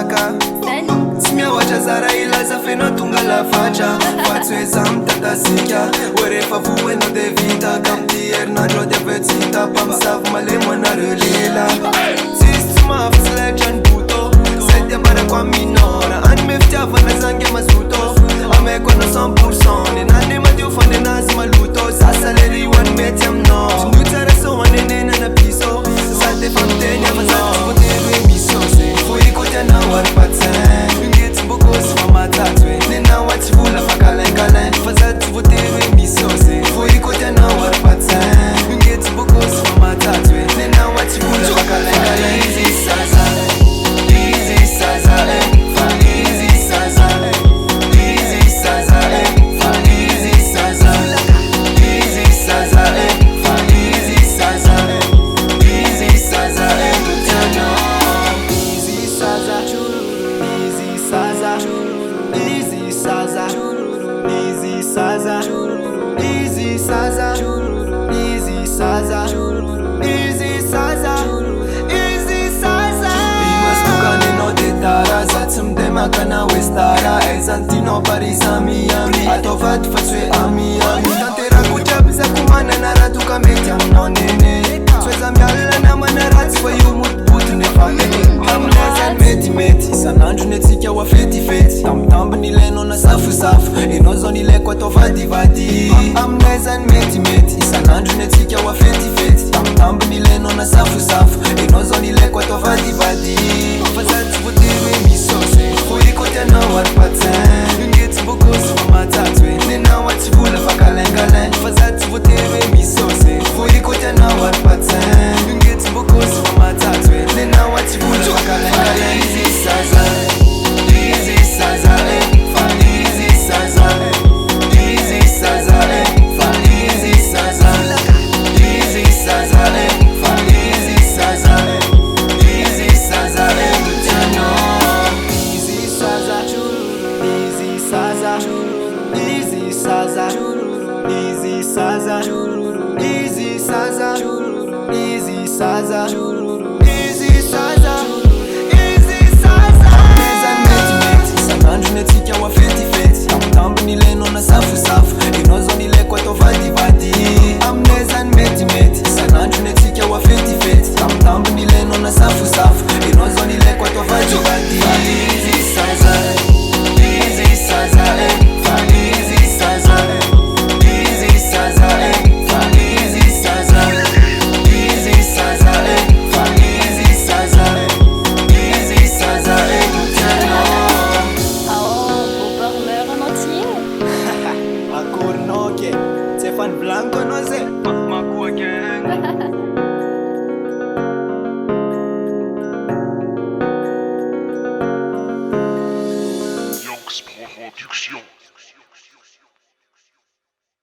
saka tsy miahoatra zara ilaza fenao tonga lafatra fa tsy hoe za mitandasika hoe rehefa voenao de vita ka mity herinandro ao de avetsita mpamisavy malemo anareo lela tsisy tsy mafy tsy laitra ny boto zay de ambarako aminora anyme fitiavana zange mazoto ameko anao 100% nenane madio fanenazy maloto zasalery hoany mety aminao tindro tsara so anenena na piso sady efa miteny ama zany votery hoe misose fohiko tianao ary patsin ingetsy mbokosy fa matatsy hoe nenao atsy vola fa kalainkalin fa zady tsy votery hoe misose fohiko tianao ary patsin ingetsy mbokosy fa matatsy hoe nenao atsy vola fa kalainkalin izy saza izy saza fa izy saza izy saza fa izy saza izy saza fa izy saza izy saza tiano izy saza easy saza easy saza easy saza easy saza easy saza easy saza easy saza imastukane no detara za tsy midemaka hoe stara aizany tianao parisa miami atao vaty fa tsy hoe amiami tanterako jiaby zako manana raha toka mety aminao nene tsy hoe za mialina namana ratsy fa io motipoty nefa aminay zany metimety isanandro ny atsika ho afetifety tambitambiny ilainao na safosafo enao zao nilaiko atao vadivady aminay zany metimety isanandro ny atsika ho afetifety tambitambiny ilainao na safosafo enao zao nilaiko atao vadivady